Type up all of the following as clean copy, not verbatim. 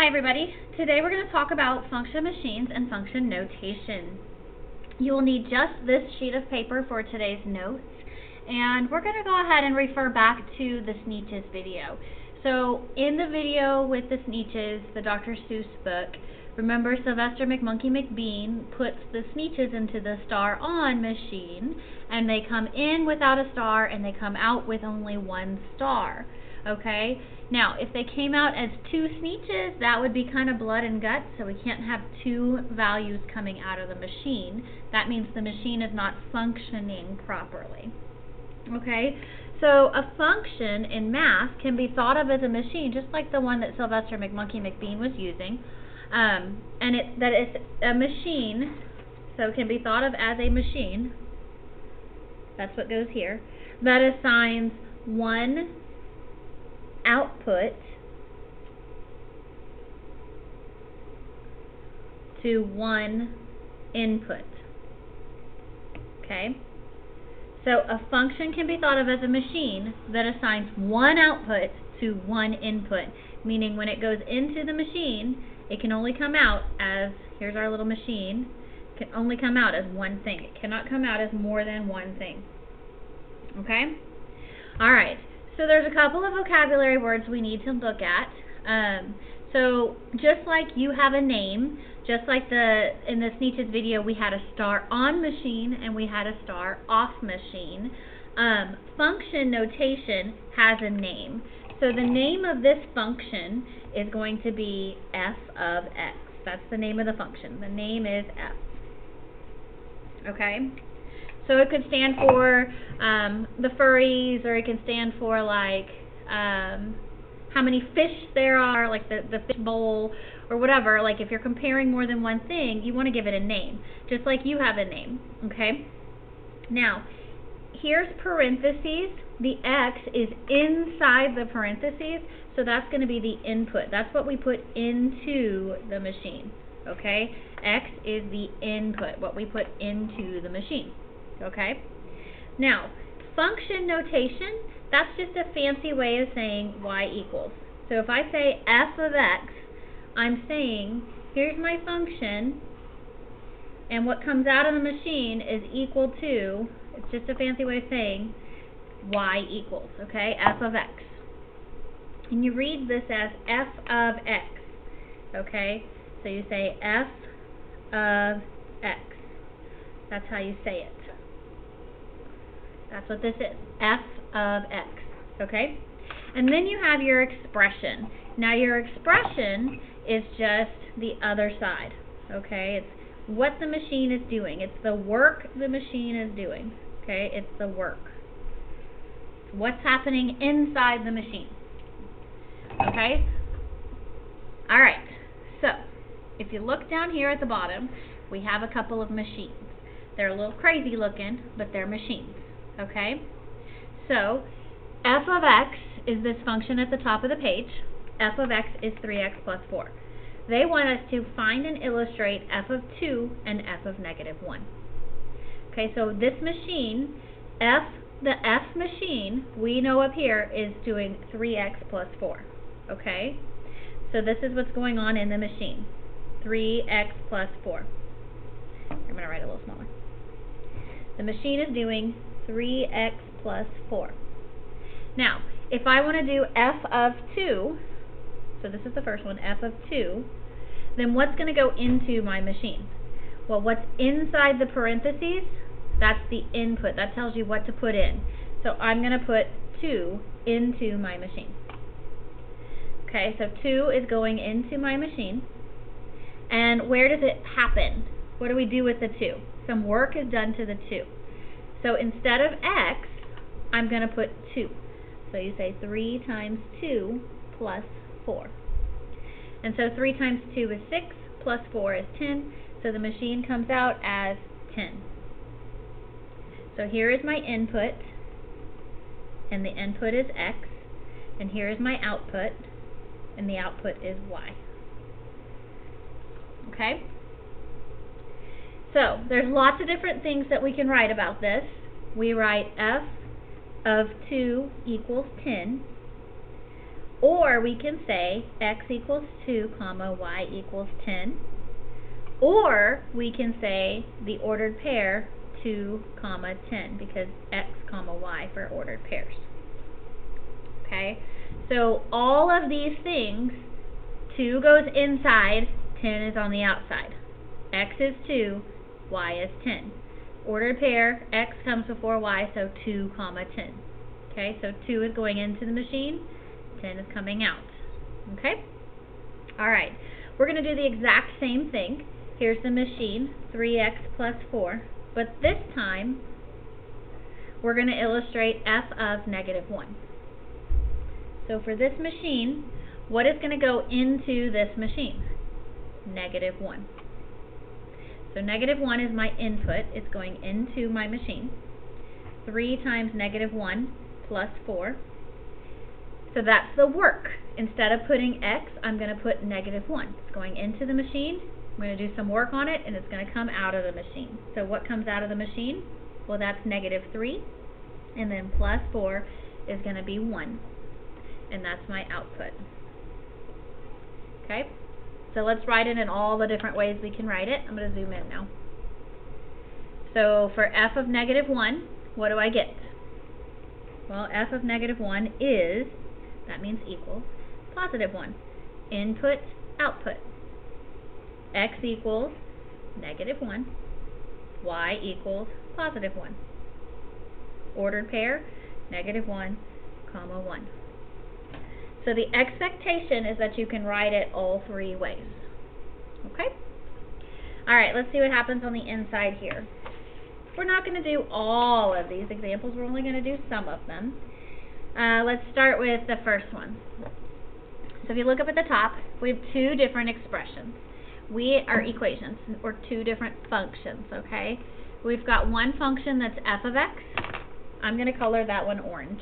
Hi everybody. Today we're going to talk about function machines and function notation. You will need just this sheet of paper for today's notes, and we're going to go ahead and refer back to the Sneetches video. So in the video with the Sneetches, the Dr. Seuss book, remember Sylvester McMonkey McBean puts the Sneetches into the star on machine, and they come in without a star and they come out with only one star. Okay? Now, if they came out as two Sneetches, that would be kind of blood and guts, so we can't have two values coming out of the machine. That means the machine is not functioning properly. Okay? So a function in math can be thought of as a machine, just like the one that Sylvester McMonkey McBean was using. That is a machine, so it can be thought of as a machine. That's what goes here. That assigns one output to one input. Okay? So a function can be thought of as a machine that assigns one output to one input, meaning when it goes into the machine, it can only come out as, here's our little machine, it can only come out as one thing. It cannot come out as more than one thing. Okay? Alright. So there's a couple of vocabulary words we need to look at. So just like you have a name, just like in the Sneetches video we had a star on machine and we had a star off machine, function notation has a name. So the name of this function is going to be f of x. That's the name of the function. The name is f. Okay? So it could stand for the furries, or it can stand for like how many fish there are, like the fish bowl, or whatever. Like if you're comparing more than one thing, you want to give it a name, just like you have a name. Okay? Now, here's parentheses. The x is inside the parentheses, so that's going to be the input. That's what we put into the machine. Okay? X is the input, what we put into the machine. Okay? Now, function notation, that's just a fancy way of saying y equals. So if I say f of x, I'm saying, here's my function, and what comes out of the machine is equal to, it's just a fancy way of saying y equals, okay? F of x. And you read this as f of x, okay? So you say f of x. That's how you say it. That's what this is, f of x, okay? And then you have your expression. Now your expression is just the other side, okay? It's what the machine is doing. It's the work the machine is doing, okay? It's the work. It's what's happening inside the machine, okay? All right, so if you look down here at the bottom, we have a couple of machines. They're a little crazy looking, but they're machines. Okay, so f of x is this function at the top of the page. F of x is 3x plus 4. They want us to find and illustrate f of 2 and f of negative 1. Okay, so this machine, the f machine, we know up here is doing 3x plus 4. Okay, so this is what's going on in the machine. 3x plus 4. I'm going to write a little smaller. The machine is doing 3x plus 4. Now, if I want to do f of 2, so this is the first one, f of 2, then what's going to go into my machine? Well, what's inside the parentheses, that's the input. That tells you what to put in. So I'm going to put 2 into my machine. Okay, so 2 is going into my machine. And where does it happen? What do we do with the 2? Some work is done to the 2. So instead of x, I'm going to put 2. So you say 3 times 2 plus 4. And so 3 times 2 is 6, plus 4 is 10. So the machine comes out as 10. So here is my input, and the input is x. And here is my output, and the output is y. Okay? So, there's lots of different things that we can write about this. We write f of 2 equals 10. Or we can say x equals 2, comma, y equals 10. Or we can say the ordered pair 2, comma, 10, because x, comma, y for ordered pairs. Okay? So all of these things, 2 goes inside, 10 is on the outside. X is 2, y is 10. Ordered pair, x comes before y, so 2, comma, 10. Okay, so 2 is going into the machine, 10 is coming out. Okay? Alright, we're going to do the exact same thing. Here's the machine, 3x plus 4. But this time, we're going to illustrate f of negative 1. So for this machine, what is going to go into this machine? Negative 1. So negative 1 is my input. It's going into my machine. 3 times negative 1 plus 4. So that's the work. Instead of putting x, I'm going to put negative 1. It's going into the machine. I'm going to do some work on it, and it's going to come out of the machine. So what comes out of the machine? Well, that's negative 3. And then plus 4 is going to be 1. And that's my output. Okay? So let's write it in all the different ways we can write it. I'm going to zoom in now. So for f of negative 1, what do I get? Well, f of negative 1 is, that means equals, positive 1. Input, output. X equals negative 1. Y equals positive 1. Ordered pair, negative 1, comma 1. So the expectation is that you can write it all 3 ways. Okay? Alright, let's see what happens on the inside here. We're not going to do all of these examples. We're only going to do some of them. Let's start with the first one. So if you look up at the top, we have 2 different expressions. We are equations, or 2 different functions, okay? We've got one function that's f of x. I'm going to color that one orange.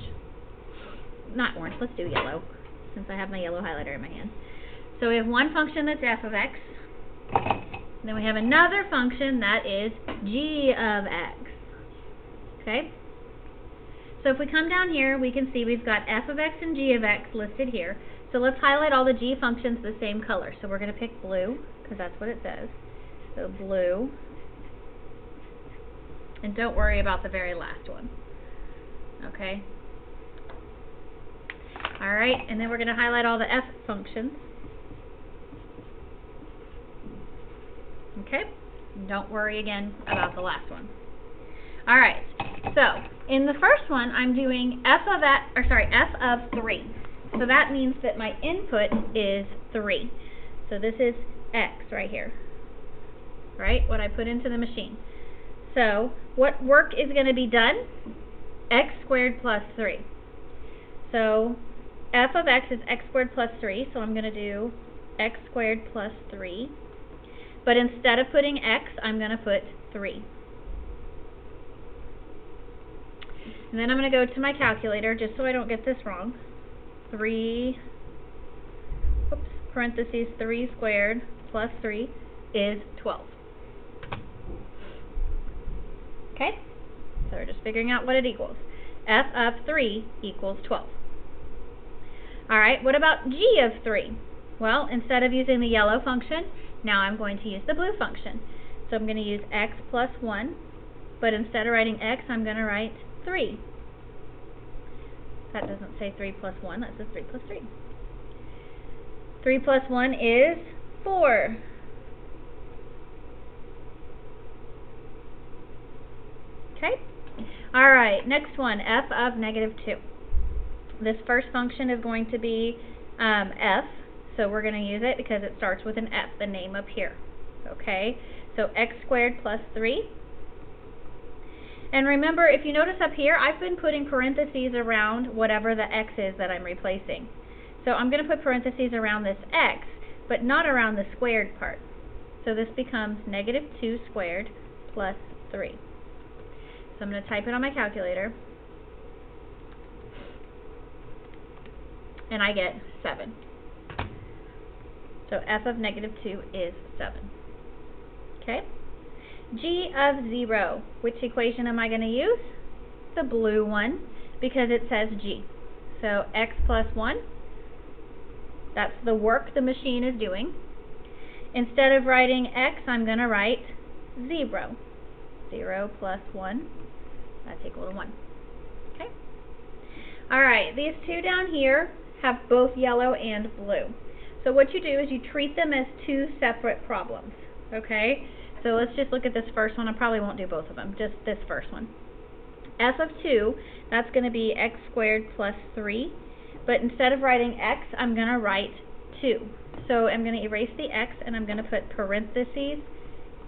Not orange, let's do yellow, since I have my yellow highlighter in my hand. So we have one function that's f of x. Then we have another function that is g of x. Okay? So if we come down here, we can see we've got f of x and g of x listed here. So let's highlight all the g functions the same color. So we're going to pick blue, because that's what it says. So blue. And don't worry about the very last one. Okay? Alright, and then we're going to highlight all the f functions. Okay? Don't worry again about the last one. Alright, so in the first one I'm doing f of 3. So that means that my input is 3. So this is x right here. Right? What I put into the machine. So what work is going to be done? X squared plus 3. So f of x is x squared plus 3, so I'm going to do x squared plus 3. But instead of putting x, I'm going to put 3. And then I'm going to go to my calculator, just so I don't get this wrong. 3, parentheses 3 squared plus 3 is 12. Okay? So we're just figuring out what it equals. F of 3 equals 12. Alright, what about g of 3? Well, instead of using the yellow function, now I'm going to use the blue function. So I'm going to use x plus 1, but instead of writing x, I'm going to write 3. That doesn't say 3 plus 1, that says 3 plus 3. 3 plus 1 is 4. Okay? Alright, next one, f of negative 2. This first function is going to be f, so we're going to use it because it starts with an f, the name up here. Okay? So x squared plus 3. And remember, if you notice up here, I've been putting parentheses around whatever the x is that I'm replacing. So I'm going to put parentheses around this x, but not around the squared part. So this becomes negative 2 squared plus 3. So I'm going to type it on my calculator. And I get 7. So f of negative 2 is 7. Okay? G of 0. Which equation am I going to use? The blue one, because it says g. So x plus 1 That's the work the machine is doing. Instead of writing x, I'm going to write 0. 0 plus 1, that's equal to 1. Okay? Alright, these two down here have both yellow and blue. So what you do is you treat them as two separate problems. Okay? So let's just look at this first one. I probably won't do both of them, just this first one. f of 2, that's going to be x squared plus 3. But instead of writing x, I'm going to write 2. So I'm going to erase the x and I'm going to put parentheses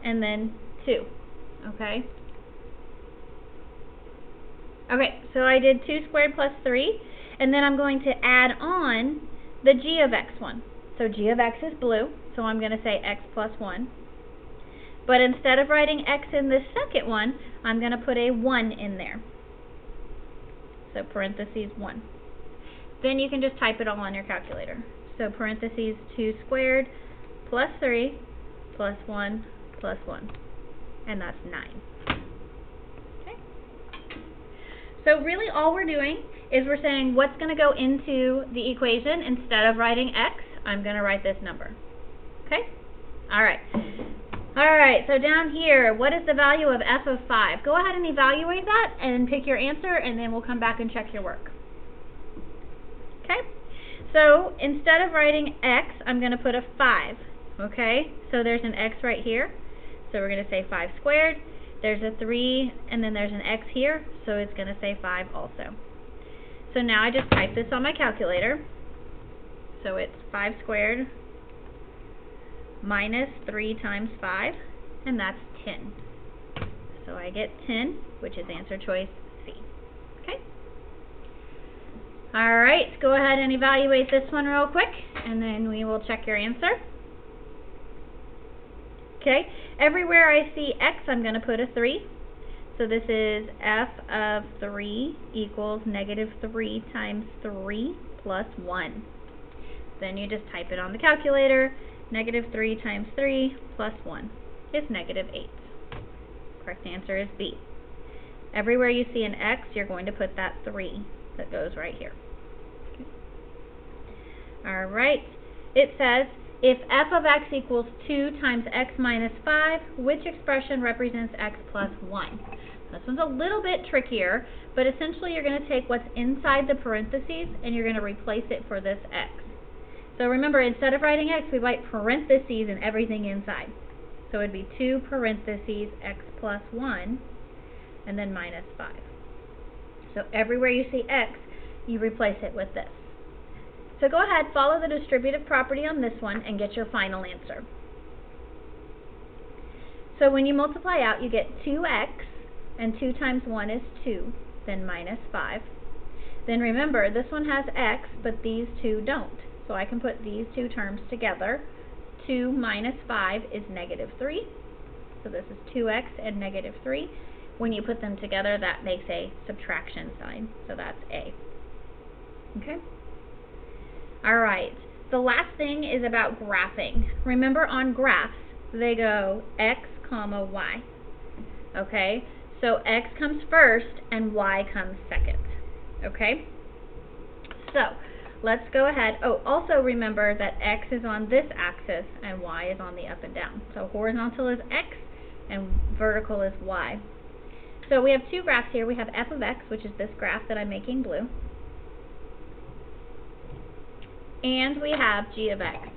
and then 2. Okay? Okay, so I did 2 squared plus 3, and then I'm going to add on the g of x1. So g of x is blue, so I'm going to say x plus 1. But instead of writing x in this second one, I'm going to put a 1 in there. So parentheses 1. Then you can just type it all on your calculator. So parentheses 2 squared plus 3 plus 1 plus 1. And that's 9. Okay. So really all we're doing is we're saying what's going to go into the equation. Instead of writing x, I'm going to write this number. Okay? Alright. Alright, so down here, what is the value of f of 5? Go ahead and evaluate that and pick your answer, and then we'll come back and check your work. Okay? So instead of writing x, I'm going to put a 5. Okay? So there's an x right here. So we're going to say 5 squared. There's a 3, and then there's an x here, so it's going to say 5 also. So now I just type this on my calculator. So it's 5 squared minus 3 times 5, and that's 10. So I get 10, which is answer choice C. Okay? Alright, go ahead and evaluate this one real quick, and then we will check your answer. Okay, everywhere I see x, I'm going to put a 3. So this is f of 3 equals negative 3 times 3 plus 1. Then you just type it on the calculator. Negative 3 times 3 plus 1 is negative 8. Correct answer is B. Everywhere you see an x, you're going to put that 3 that goes right here. Okay. Alright, it says, if f of x equals 2 times x minus 5, which expression represents x plus 1? This one's a little bit trickier, but essentially you're going to take what's inside the parentheses and you're going to replace it for this x. So remember, instead of writing x, we write parentheses and everything inside. So it would be 2 parentheses x plus 1, and then minus 5. So everywhere you see x, you replace it with this. So go ahead, follow the distributive property on this one, and get your final answer. So when you multiply out, you get 2x, and 2 times 1 is 2, then minus 5. Then remember, this one has x, but these two don't. So I can put these two terms together. 2 minus 5 is negative 3. So this is 2x and negative 3. When you put them together, that makes a subtraction sign. So that's A. Okay? Alright. The last thing is about graphing. Remember, on graphs, they go x, comma, y. Okay? So x comes first and y comes second. Okay? So let's go ahead. Oh, also remember that x is on this axis and y is on the up and down. So horizontal is x and vertical is y. So we have two graphs here. We have f of x, which is this graph that I'm making blue. And we have g of x,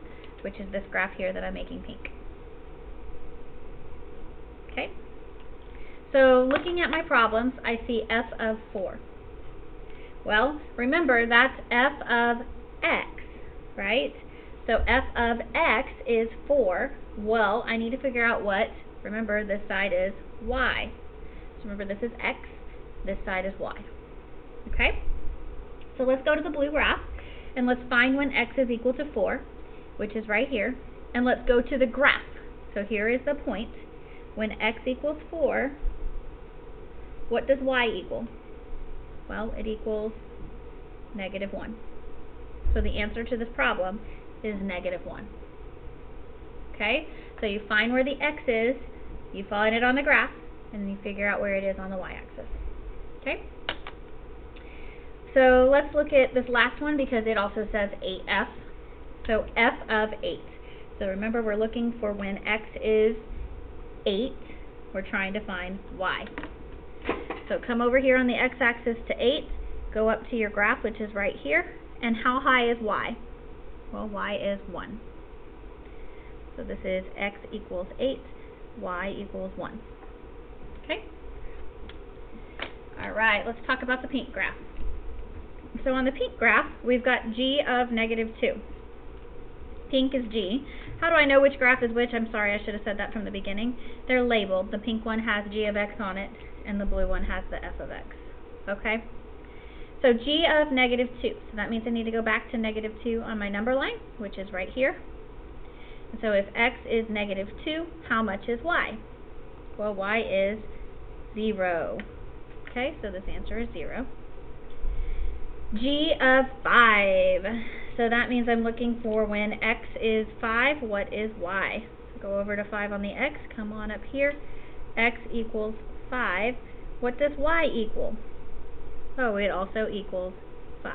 which is this graph here that I'm making pink. Okay? So looking at my problems, I see f of 4. Well, remember, that's f of x, right? So f of x is 4. Well, I need to figure out what, remember, this side is y. So remember, this is x, this side is y. Okay? So let's go to the blue graph, and let's find when x is equal to 4, which is right here. And let's go to the graph. So here is the point. When x equals 4, what does y equal? Well, it equals negative 1. So the answer to this problem is negative 1. Okay? So you find where the x is, you find it on the graph, and you figure out where it is on the y-axis. Okay? So let's look at this last one because it also says 8f. So f of 8. So remember, we're looking for when x is 8, we're trying to find y. So come over here on the x-axis to 8, go up to your graph, which is right here, and how high is y? Well, y is 1. So this is x equals 8, y equals 1. Okay? Alright, let's talk about the pink graph. So on the pink graph, we've got g of -2. Pink is g. How do I know which graph is which? I'm sorry, I should have said that from the beginning. They're labeled. The pink one has g of x on it, and the blue one has the f of x. Okay? So g of -2. So that means I need to go back to -2 on my number line, which is right here. And so if x is -2, how much is y? Well, y is 0. Okay, so this answer is 0. G of 5. So that means I'm looking for when x is 5, what is y? Go over to 5 on the x, come on up here. X equals 5. What does y equal? Oh, it also equals 5.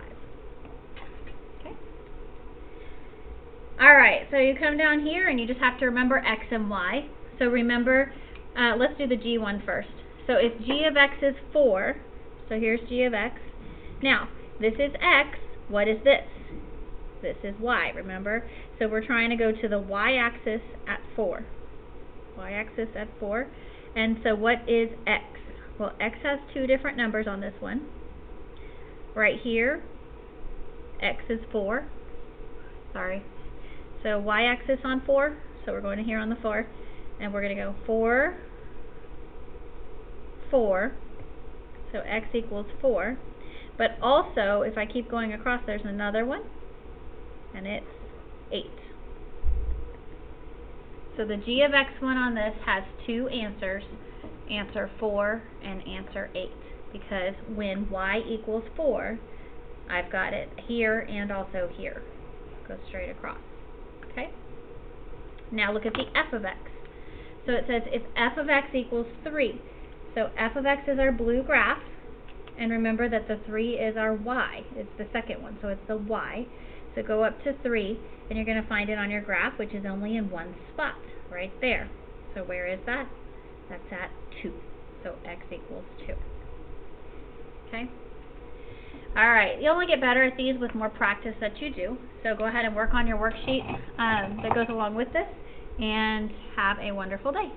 Okay. Alright, so you come down here and you just have to remember x and y. So remember, let's do the g one first. So if g of x is 4, so here's g of x. Now, this is x. What is this? This is y, remember? So we're trying to go to the y-axis at 4. Y-axis at 4. And so what is x? Well, x has two different numbers on this one. Right here, x is 4. Sorry. So y-axis on 4. So we're going to here on the 4. And we're going to go 4, 4. So x equals 4. But also, if I keep going across, there's another one. And it's 8. So the g of x one on this has two answers, answer 4 and answer 8, because when y equals 4, I've got it here and also here. Go straight across. Okay? Now look at the f of x. So it says if f of x equals 3, so f of x is our blue graph, and remember that the 3 is our y. It's the second one, so it's the y. So go up to 3, and you're going to find it on your graph, which is only in one spot, right there. So where is that? That's at 2. So x equals 2. Okay? Alright, you'll only get better at these with more practice that you do. So go ahead and work on your worksheet that goes along with this, and have a wonderful day.